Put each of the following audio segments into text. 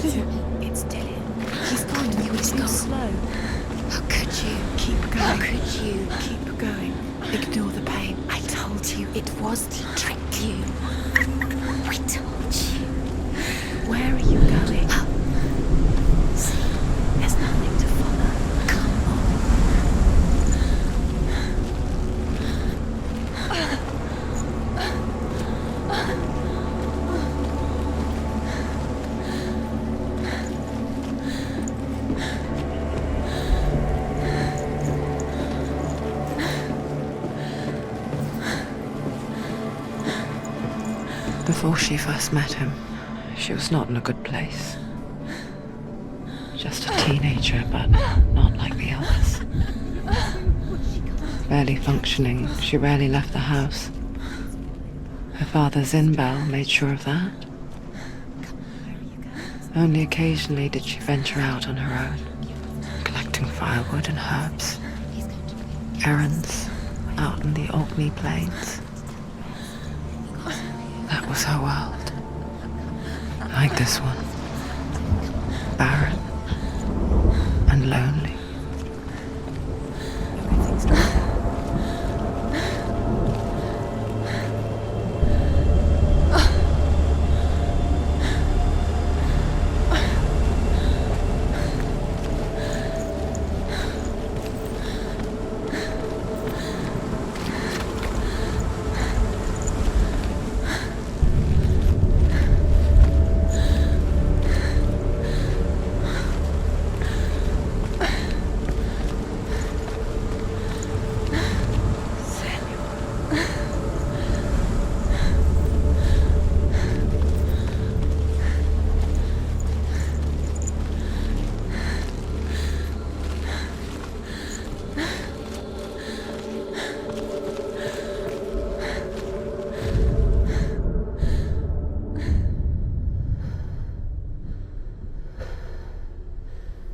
It's Dylan. He's gone and you were too slow. How could you? Keep going. How could you? Keep going. Ignore the pain. I told you it was to trick you. I told you. Where are you going? See, there's nothing to follow. Come on. Before she first met him, she was not in a good place. Just a teenager, but not like the others. Barely functioning, she rarely left the house. Her father's in-bell made sure of that. Only occasionally did she venture out on her own, collecting firewood and herbs. Errands out in the Orkney Plains. That was her world. Like this one. Barren and lonely.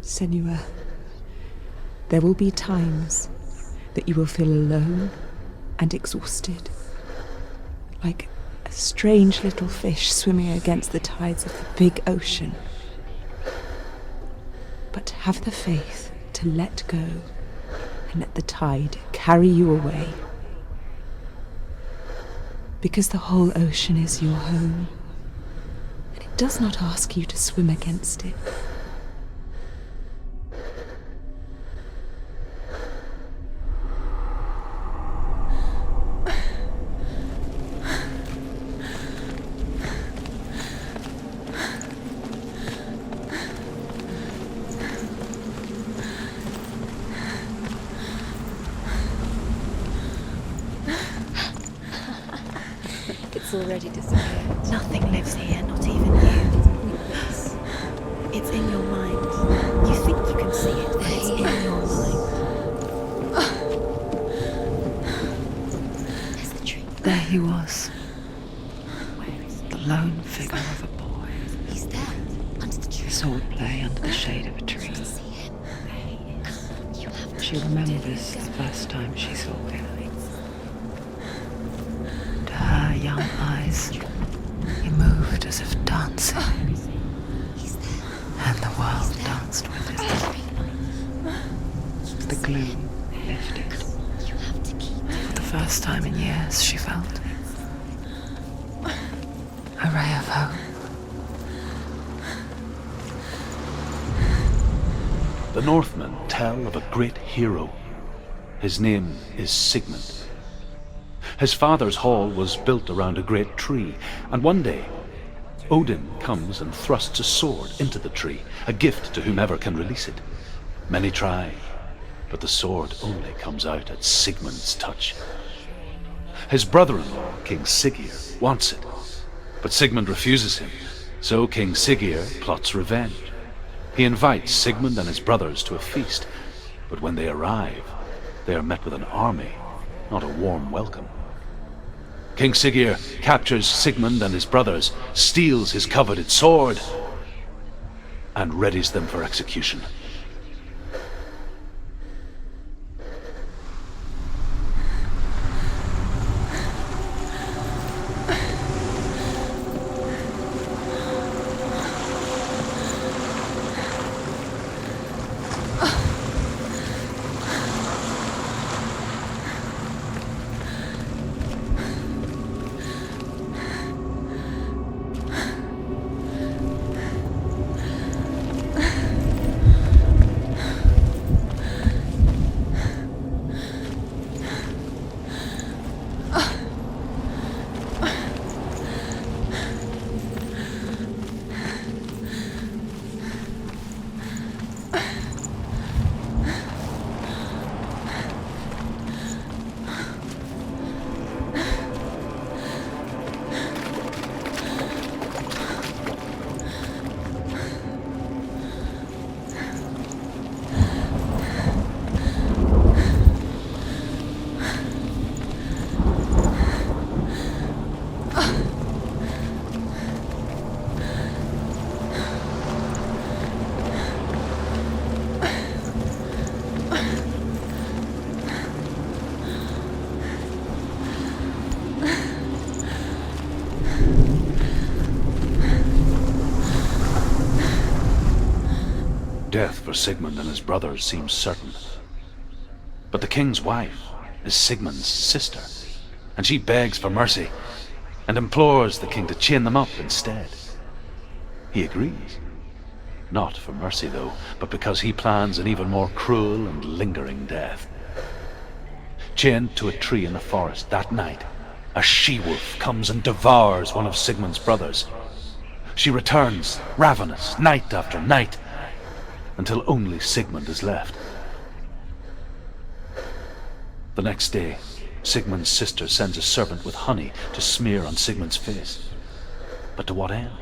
Senua, there will be times that you will feel alone and exhausted, like a strange little fish swimming against the tides of the big ocean. But have the faith to let go and let the tide carry you away. Because the whole ocean is your home, and it does not ask you to swim against it. It's already disappeared. Nothing lives here, not even you. It's in your mind. You think you can see it, but it's in your mind. There's the tree. There he was, Where is he? the lone figure of a boy. He's there, under the tree. Sword play under the shade of a tree. To see him. You have to. She remembers the first time she saw him. To her young eyes, he moved as if dancing, He's there. and the world danced with him. The gloom lifted. You have to keep. For the first time in years, she felt a ray of hope. The Northmen tell of a great hero. His name is Sigmund. His father's hall was built around a great tree, and one day Odin comes and thrusts a sword into the tree, a gift to whomever can release it. Many try, but the sword only comes out at Sigmund's touch. His brother-in-law, King Siggeir, wants it, but Sigmund refuses him, so King Siggeir plots revenge. He invites Sigmund and his brothers to a feast, but when they arrive, they are met with an army, not a warm welcome. King Siggeir captures Sigmund and his brothers, steals his coveted sword, and readies them for execution. Death for Sigmund and his brothers seems certain. But the king's wife is Sigmund's sister, and she begs for mercy and implores the king to chain them up instead. He agrees. Not for mercy, though, but because he plans an even more cruel and lingering death. Chained to a tree in the forest that night, a she-wolf comes and devours one of Sigmund's brothers. She returns, ravenous, night after night, until only Sigmund is left. The next day, Sigmund's sister sends a servant with honey to smear on Sigmund's face. But to what end?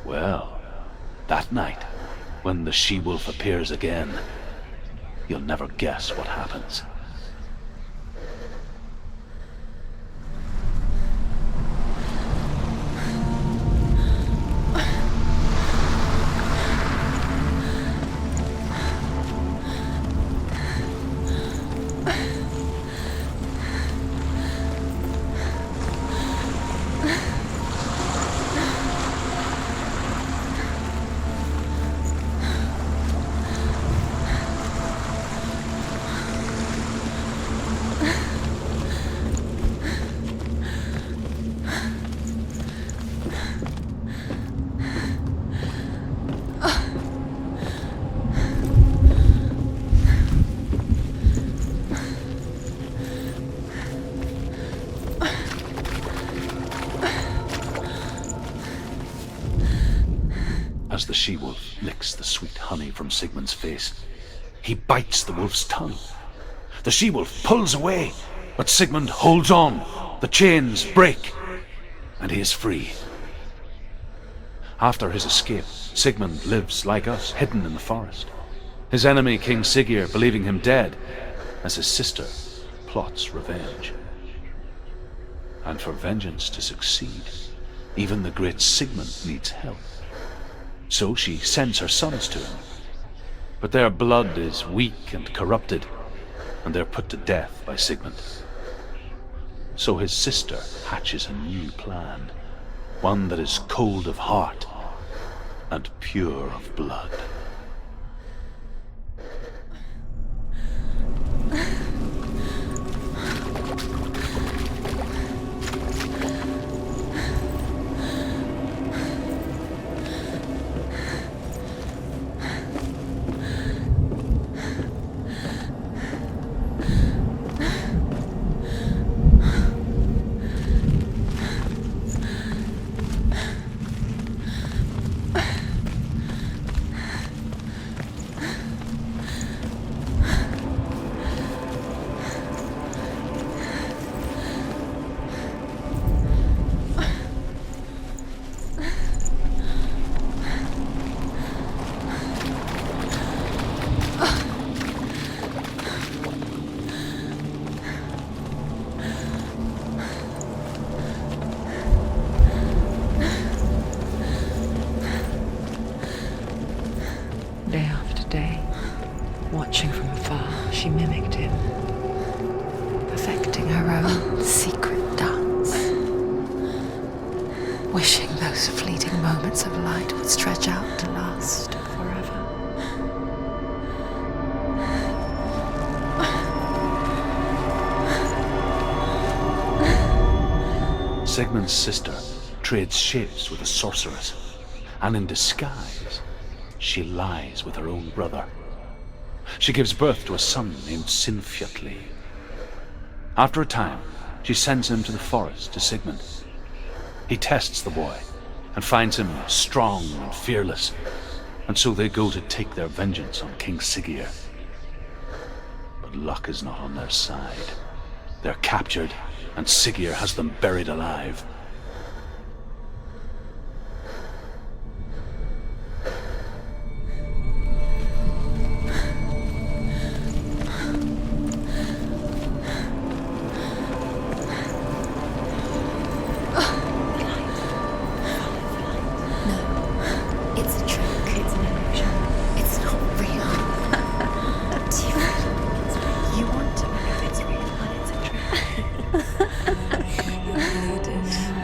Well, that night, when the she-wolf appears again, you'll never guess what happens. As the she-wolf licks the sweet honey from Sigmund's face, he bites the wolf's tongue. The she-wolf pulls away, but Sigmund holds on. The chains break, and he is free. After his escape, Sigmund lives like us, hidden in the forest. His enemy, King Siggeir, believing him dead, as his sister plots revenge. And for vengeance to succeed, even the great Sigmund needs help. So she sends her sons to him. But their blood is weak and corrupted, and they're put to death by Sigmund. So his sister hatches a new plan, one that is cold of heart and pure of blood. Day after day, watching from afar, she mimicked him, perfecting her own secret dance, wishing those fleeting moments of light would stretch out to last forever. Sigmund's sister trades shapes with a sorceress, and in disguise, she lies with her own brother. She gives birth to a son named Sinfjotli. After a time, she sends him to the forest to Sigmund. He tests the boy and finds him strong and fearless, and so they go to take their vengeance on King Siggeir. But luck is not on their side. They're captured, and Siggeir has them buried alive. You want to believe it's real, but it's a trick. You do.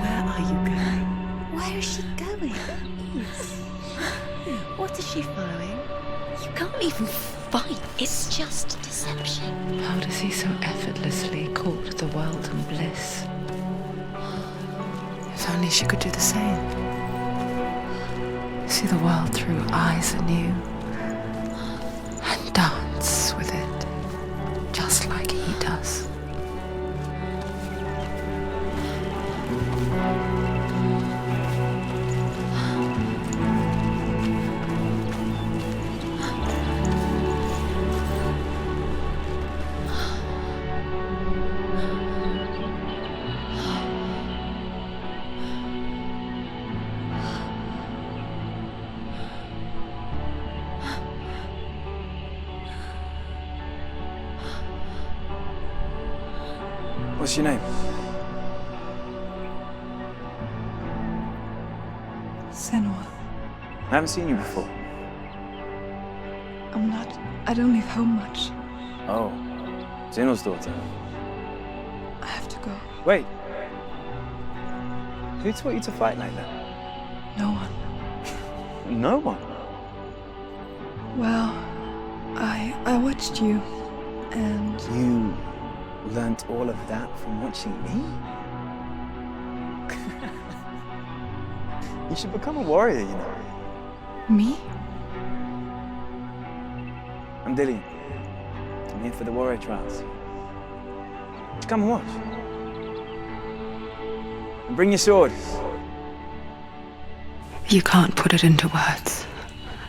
What is she following? You can't even fight. It's just deception. How does he so effortlessly court the world and bliss? If only she could do the same. See the world through eyes anew and dance with it, just like he does. What's your name? Senua. I haven't seen you before. I'm not. I don't leave home much. Oh, Zeno's daughter. I have to go. Wait. Who taught you to fight like that? No one. No one. Well, I watched you, and You learnt all of that from watching me? You should become a warrior, you know. me? I'm Dillian. I'm here for the warrior trials. Come and watch. And bring your sword. You can't put it into words.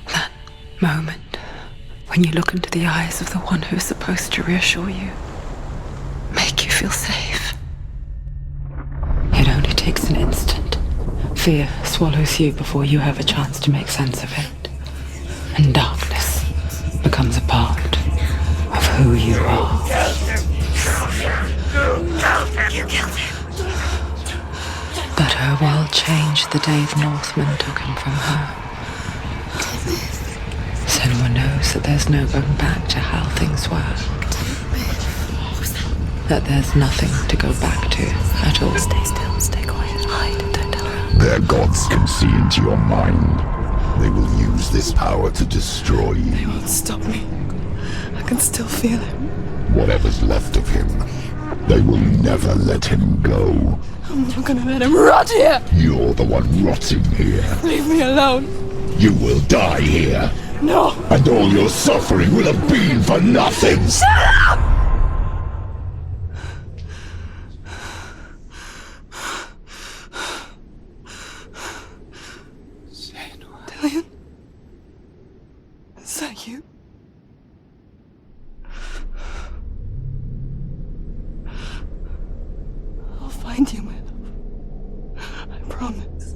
That moment when you look into the eyes of the one who's supposed to reassure you, make you feel safe. It only takes an instant. Fear swallows you before you have a chance to make sense of it. And darkness becomes a part of who you are. You killed him. But her world changed the day the Northmen took him from her. Senua knows that there's no going back to how things were. That there's nothing to go back to at all. Stay still, stay quiet, hide, don't tell her. Their gods can see into your mind. They will use this power to destroy They you. won't stop me. I can still feel him. Whatever's left of him, they will never let him go. I'm not gonna let him rot here. You're the one rotting here. Leave me alone. You will die here, No. and all your suffering will have been for nothing. Dillian? Is that you? I'll find you, my love. I promise.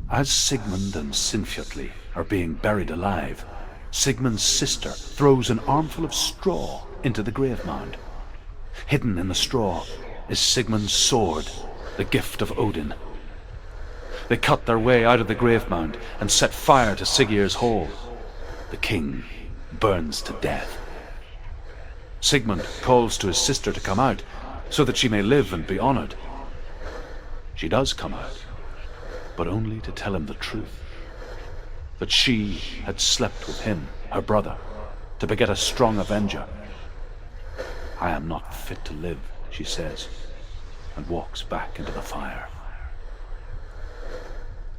As Sigmund and Sinfjotli are being buried alive, Sigmund's sister throws an armful of straw into the grave mound. Hidden in the straw is Sigmund's sword, the gift of Odin. They cut their way out of the grave mound and set fire to Siggeir's hall. The king burns to death. Sigmund calls to his sister to come out, so that she may live and be honored. She does come out, but only to tell him the truth. That she had slept with him, her brother, to beget a strong avenger. I am not fit to live, she says, and walks back into the fire.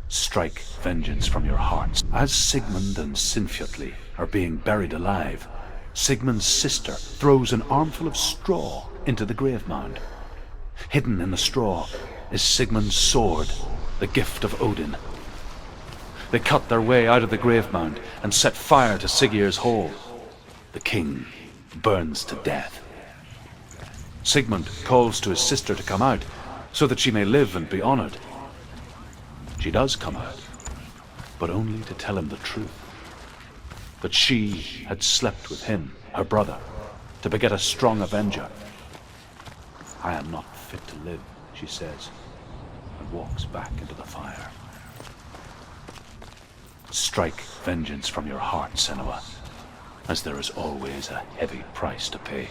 Strike vengeance from your hearts. As Sigmund and Sinfjotli are being buried alive, Sigmund's sister throws an armful of straw into the grave mound. Hidden in the straw is Sigmund's sword, the gift of Odin. They cut their way out of the grave mound and set fire to Siggeir's hall. The king burns to death. Sigmund calls to his sister to come out, so that she may live and be honored. She does come out, but only to tell him the truth. That she had slept with him, her brother, to beget a strong avenger. I am not fit to live, she says, and walks back into the fire. Strike vengeance from your heart, Senua, as there is always a heavy price to pay.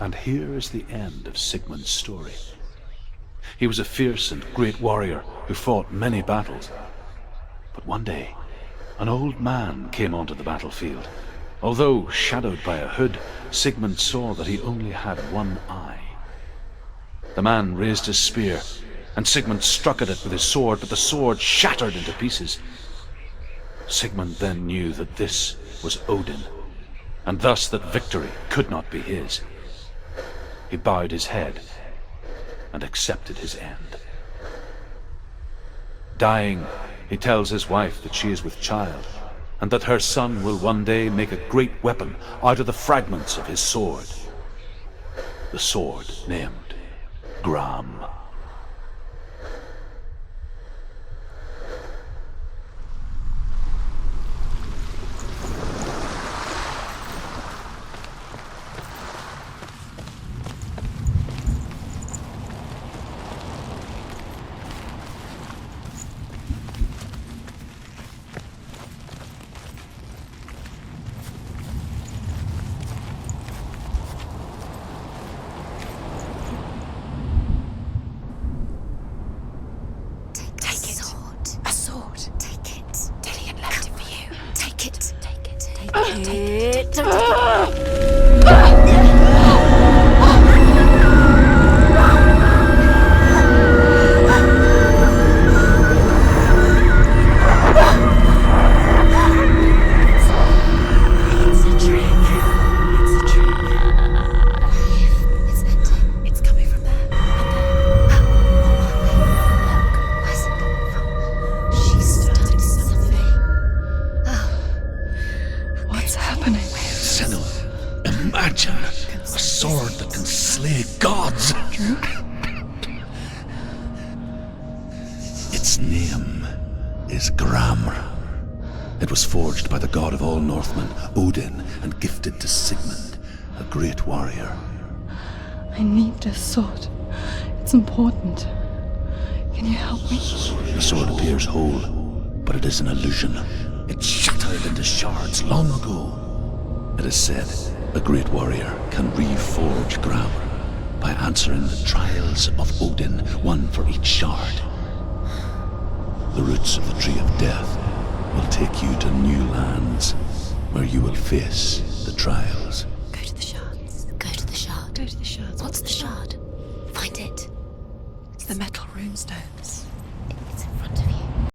And here is the end of Sigmund's story. He was a fierce and great warrior who fought many battles. But one day, an old man came onto the battlefield. Although shadowed by a hood, Sigmund saw that he only had one eye. The man raised his spear, and Sigmund struck at it with his sword, but the sword shattered into pieces. Sigmund then knew that this was Odin, and thus that victory could not be his. He bowed his head and accepted his end. Dying, he tells his wife that she is with child, and that her son will one day make a great weapon out of the fragments of his sword. The sword named Gram. Its name is Gramr. It was forged by the god of all Northmen, Odin, and gifted to Sigmund, a great warrior. I need this sword. It's important. Can you help me? The sword appears whole, but it is an illusion. It shattered into shards long ago. It is said a great warrior can reforge Gramr by answering the trials of Odin, one for each shard. The roots of the Tree of Death will take you to new lands where you will face the trials. Go to the shards. Go to the shard. Go to the shards. What's the shard? Find it. It's the metal runestones. It's in front of you.